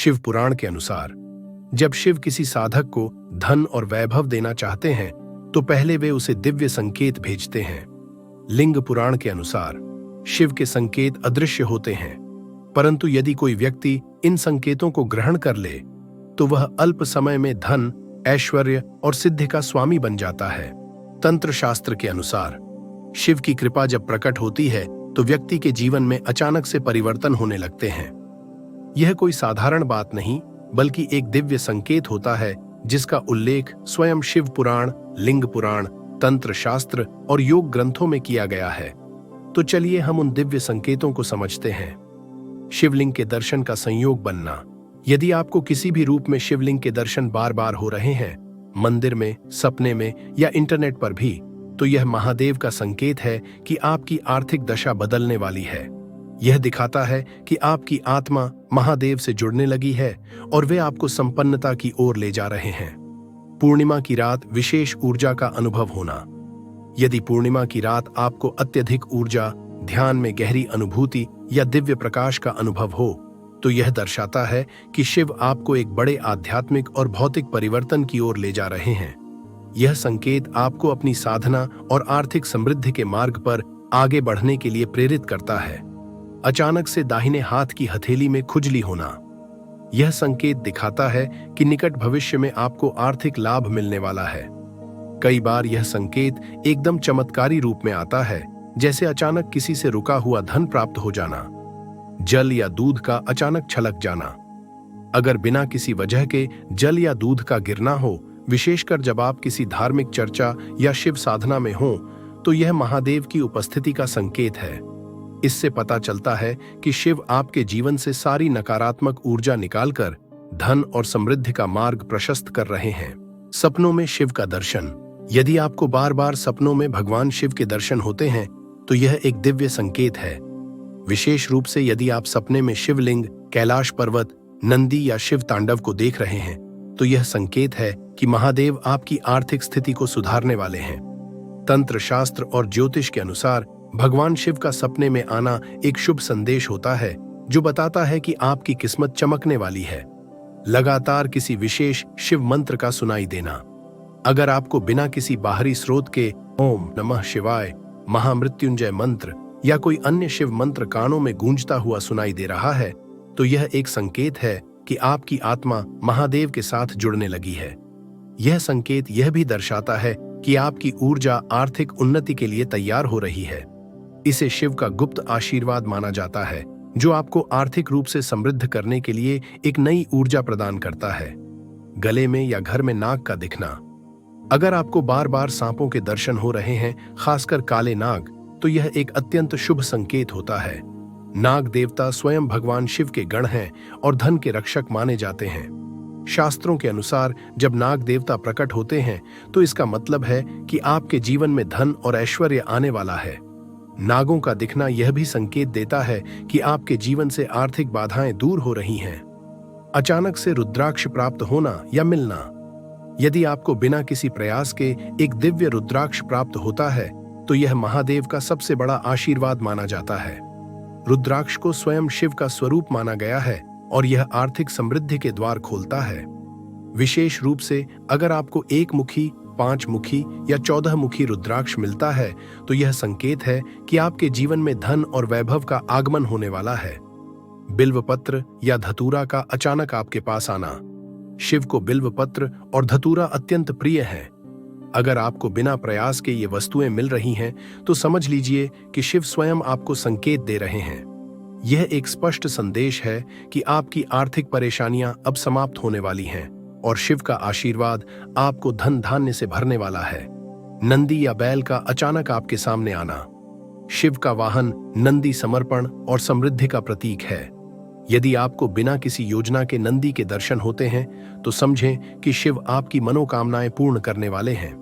शिव पुराण के अनुसार जब शिव किसी साधक को धन और वैभव देना चाहते हैं तो पहले वे उसे दिव्य संकेत भेजते हैं। लिंग पुराण के अनुसार शिव के संकेत अदृश्य होते हैं, परंतु यदि कोई व्यक्ति इन संकेतों को ग्रहण कर ले तो वह अल्प समय में धन, ऐश्वर्य और सिद्धि का स्वामी बन जाता है। तंत्र शास्त्र के अनुसार शिव की कृपा जब प्रकट होती है तो व्यक्ति के जीवन में अचानक से परिवर्तन होने लगते हैं। यह कोई साधारण बात नहीं बल्कि एक दिव्य संकेत होता है जिसका उल्लेख स्वयं शिव पुराण, लिंग पुराण, तंत्र शास्त्र और योग ग्रंथों में किया गया है। तो चलिए हम उन दिव्य संकेतों को समझते हैं। शिवलिंग के दर्शन का संयोग बनना। यदि आपको किसी भी रूप में शिवलिंग के दर्शन बार बार हो रहे हैं, मंदिर में, सपने में या इंटरनेट पर भी, तो यह महादेव का संकेत है कि आपकी आर्थिक दशा बदलने वाली है। यह दिखाता है कि आपकी आत्मा महादेव से जुड़ने लगी है और वे आपको संपन्नता की ओर ले जा रहे हैं। पूर्णिमा की रात विशेष ऊर्जा का अनुभव होना। यदि पूर्णिमा की रात आपको अत्यधिक ऊर्जा, ध्यान में गहरी अनुभूति या दिव्य प्रकाश का अनुभव हो तो यह दर्शाता है कि शिव आपको एक बड़े आध्यात्मिक और भौतिक परिवर्तन की ओर ले जा रहे हैं। यह संकेत आपको अपनी साधना और आर्थिक समृद्धि के मार्ग पर आगे बढ़ने के लिए प्रेरित करता है। अचानक से दाहिने हाथ की हथेली में खुजली होना। यह संकेत दिखाता है कि निकट भविष्य में आपको आर्थिक लाभ मिलने वाला है। कई बार यह संकेत एकदम चमत्कारी रूप में आता है, जैसे अचानक किसी से रुका हुआ धन प्राप्त हो जाना, जल या दूध का अचानक छलक जाना। अगर बिना किसी वजह के जल या दूध का गिरना हो, विशेषकर जब आप किसी धार्मिक चर्चा या शिव साधना में हो, तो यह महादेव की उपस्थिति का संकेत है। इससे पता चलता है कि शिव आपके जीवन से सारी नकारात्मक ऊर्जा निकालकर धन और समृद्धि का मार्ग प्रशस्त कर रहे हैं। सपनों में शिव का दर्शन। यदि आपको बार बार सपनों में भगवान शिव के दर्शन होते हैं तो यह एक दिव्य संकेत है। विशेष रूप से यदि आप सपने में शिवलिंग, कैलाश पर्वत, नंदी या शिव तांडव को देख रहे हैं तो यह संकेत है कि महादेव आपकी आर्थिक स्थिति को सुधारने वाले हैं। तंत्र शास्त्र और ज्योतिष के अनुसार भगवान शिव का सपने में आना एक शुभ संदेश होता है जो बताता है कि आपकी किस्मत चमकने वाली है। लगातार किसी विशेष शिव मंत्र का सुनाई देना। अगर आपको बिना किसी बाहरी स्रोत के ओम नमः शिवाय, महामृत्युंजय मंत्र या कोई अन्य शिव मंत्र कानों में गूंजता हुआ सुनाई दे रहा है तो यह एक संकेत है कि आपकी आत्मा महादेव के साथ जुड़ने लगी है। यह संकेत यह भी दर्शाता है कि आपकी ऊर्जा आर्थिक उन्नति के लिए तैयार हो रही है। इसे शिव का गुप्त आशीर्वाद माना जाता है जो आपको आर्थिक रूप से समृद्ध करने के लिए एक नई ऊर्जा प्रदान करता है। गले में या घर में नाग का दिखना। अगर आपको बार बार सांपों के दर्शन हो रहे हैं, खासकर काले नाग, तो यह एक अत्यंत शुभ संकेत होता है। नाग देवता स्वयं भगवान शिव के गण हैं और धन के रक्षक माने जाते हैं। शास्त्रों के अनुसार जब नाग देवता प्रकट होते हैं तो इसका मतलब है कि आपके जीवन में धन और ऐश्वर्य आने वाला है। नागों का दिखना यह भी संकेत देता है कि आपके जीवन से आर्थिक बाधाएं दूर हो रही हैं। अचानक से रुद्राक्ष प्राप्त होना या मिलना। यदि आपको बिना किसी प्रयास के एक दिव्य रुद्राक्ष प्राप्त होता है तो यह महादेव का सबसे बड़ा आशीर्वाद माना जाता है। रुद्राक्ष को स्वयं शिव का स्वरूप माना गया है और यह आर्थिक समृद्धि के द्वार खोलता है। विशेष रूप से अगर आपको 1 मुखी, 5 मुखी या 14 मुखी रुद्राक्ष मिलता है तो यह संकेत है कि आपके जीवन में धन और वैभव का आगमन होने वाला है। बिल्वपत्र या धतूरा का अचानक आपके पास आना। शिव को बिल्वपत्र और धतूरा अत्यंत प्रिय है। अगर आपको बिना प्रयास के ये वस्तुएं मिल रही हैं तो समझ लीजिए कि शिव स्वयं आपको संकेत दे रहे हैं। यह एक स्पष्ट संदेश है कि आपकी आर्थिक परेशानियां अब समाप्त होने वाली हैं और शिव का आशीर्वाद आपको धन धान्य से भरने वाला है। नंदी या बैल का अचानक आपके सामने आना। शिव का वाहन नंदी समर्पण और समृद्धि का प्रतीक है। यदि आपको बिना किसी योजना के नंदी के दर्शन होते हैं तो समझें कि शिव आपकी मनोकामनाएं पूर्ण करने वाले हैं।